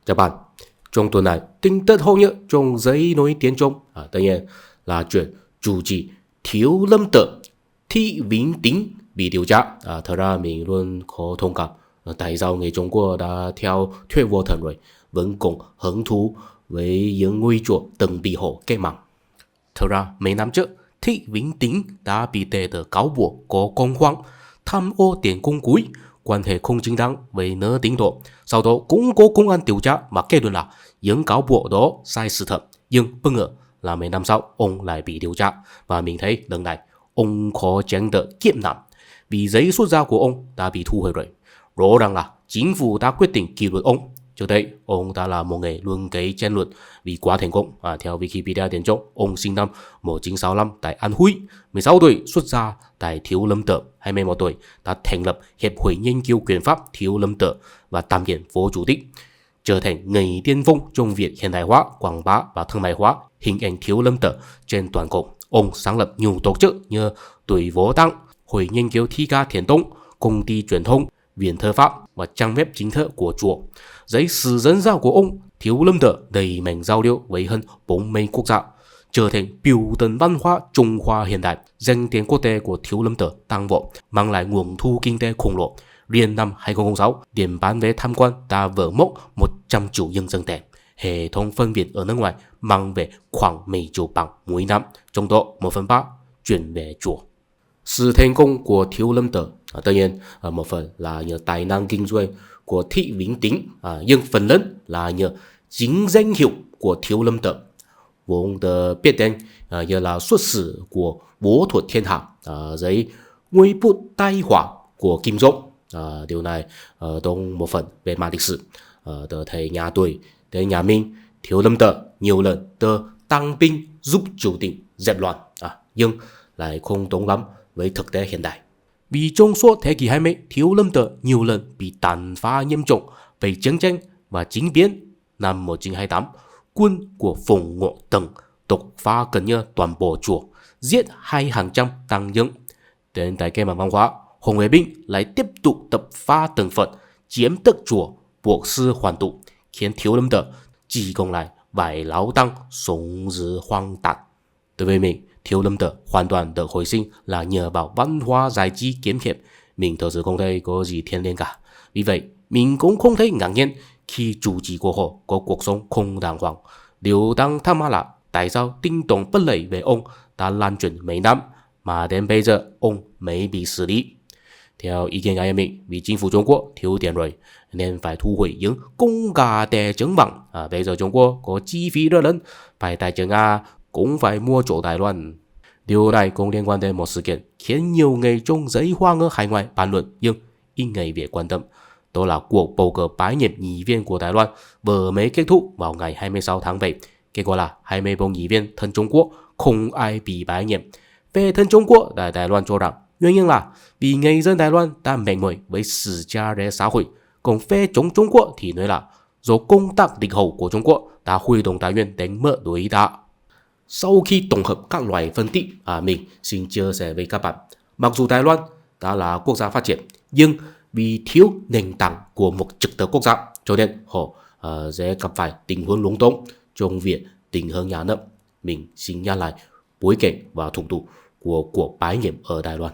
Chào bạn, trong tuần này tin tức hot nhất trong giới nổi tiếng trong tất nhiên là chuyện chủ trì Thiếu Lâm Tự Thị Vĩnh Tính bị điều tra. Thật ra mình luôn có thông cảm tại sao người Trung Quốc đã theo thuyết vô thần rồi vẫn còn hứng thú với những ngôi chùa từng bị họ cái mạng. Thật ra mấy năm trước, Thị Vĩnh Tính đã bị tề tờ cáo buộc có công khoan tham ô tiền công quỹ, quan hệ không chính đáng với nữ tín đồ. Sau đó cũng có công an điều tra mà kết luận là những cáo buộc đó sai sự thật. Nhưng bất ngờ là mấy năm sau ông lại bị điều tra, và mình thấy lần này ông khó tránh được kiếp nạn vì giấy xuất gia của ông đã bị thu hồi rồi. Rõ ràng là chính phủ đã quyết định kỷ luật ông. Trước đây, ông đã là một người luôn gây tranh luận vì quá thành công. Theo Wikipedia tiếng Trung, ông sinh năm 1965 tại An Huy, 16 tuổi xuất gia tại Thiếu Lâm Tự, 21 tuổi đã thành lập Hiệp hội Nghiên cứu Quyền pháp Thiếu Lâm Tự và đảm nhiệm phó chủ tịch, trở thành người tiên phong trong việc hiện đại hóa, quảng bá và thương mại hóa hình ảnh Thiếu Lâm Tự trên toàn cầu. Ông sáng lập nhiều tổ chức như Tuổi Võ Tăng, Hội Nghiên cứu Thi ca Thiền Tông, Công ty Truyền thông, Viện Thơ Pháp và trang web chính thức của chùa. Dưới sự dẫn dắt của ông, Thiếu Lâm Tự đầy mạnh giao lưu với hơn 40 quốc gia, trở thành biểu tượng văn hóa Trung Hoa hiện đại. Danh tiếng quốc tế của Thiếu Lâm Tự tăng vọt, mang lại nguồn thu kinh tế khổng lồ. Riêng năm 2006, điểm bán vé tham quan đã vỡ mốc 100 triệu nhân dân tệ. Hệ thống phân biệt ở nước ngoài mang về khoảng 10 triệu bảng mỗi năm, trong đó 1/3 chuyển về chùa. Sự thành công của Thiếu Lâm Tự tất nhiên một phần là nhờ tài năng kinh doanh của Thị Vĩnh Tính, nhưng phần lớn là nhờ chính danh hiệu của Thiếu Lâm Tự. Vốn được biết đến như là xuất xứ của Bố Thuật Thiên Hạ dưới ngôi bút tai họa của Kim Dung. Điều này trong một phần về mặt lịch sử. Từ thời nhà Tuổi tới nhà Minh, Thiếu Lâm Tự nhiều lần tăng binh giúp triều đình dẹp loạn, nhưng lại không đúng lắm với thực tế hiện đại. Vì trong suốt thế kỷ 20, Thiếu Lâm Tự nhiều lần bị tàn phá nghiêm trọng bởi chiến tranh và chính biến. Năm 1928, quân của Phùng Ngộ Tầng đột phá gần như toàn bộ chùa, giết hay hàng trăm tăng nhân. Đến tại cái mặt văn hóa, Hồng Vệ Binh lại tiếp tục tập phá từng Phật, chiếm đất chùa, buộc sư hoàn tụ, khiến Thiếu Lâm Tự chỉ còn lại vài lão tăng sống dưới hoang tàn. Đối với mình, Thiếu Lâm Tự hoàn toàn được hồi sinh là nhờ vào văn hóa giải trí kiếm hiệp. Mình thật sự không thấy có gì thiên liêng cả. Vì vậy, mình cũng không thấy ngạc nhiên khi chủ trì của họ có cuộc sống không đàng hoàng. Điều đang thắc mắc là tại sao tin đồn bất lợi về ông đã lan truyền mấy năm mà đến bây giờ ông mới bị xử lý. Theo ý kiến cá nhân mình, vì chính phủ Trung Quốc thiếu tiền rồi nên phải thu hồi những công gà đẻ trứng vàng. Bây giờ Trung Quốc có chi phí rất lớn, phải tài chính cũng phải mua chỗ Đài Loan. Điều này cũng liên quan đến một sự kiện khiến nhiều người trong giới hoa ngữ hải ngoại bàn luận nhưng ít người Việt quan tâm. Đó là cuộc bầu cử bãi nhiệm nghị viên của Đài Loan vừa mới kết thúc vào ngày 26 tháng 7. Kết quả là 24 nghị viên thân Trung Quốc không ai bị bãi nhiệm. Về thân Trung Quốc, Đài Loan cho rằng nguyên nhân là vì người dân Đài Loan đã mệt mỏi với sự cha rẽ xã hội. Còn phe chống Trung Quốc thì nói là do công tác địch hậu của Trung Quốc đã huy động tài nguyên đánh mất đối đá. Sau khi tổng hợp các loại phân tích, mình xin chia sẻ với các bạn. Mặc dù Đài Loan đã là quốc gia phát triển, nhưng vì thiếu nền tảng của một trật tự quốc gia, cho nên họ sẽ gặp phải tình huống lúng túng trong việc định hướng nhà nước. Mình xin nhắc lại bối cảnh và thủ tục của cuộc bãi nhiệm ở Đài Loan.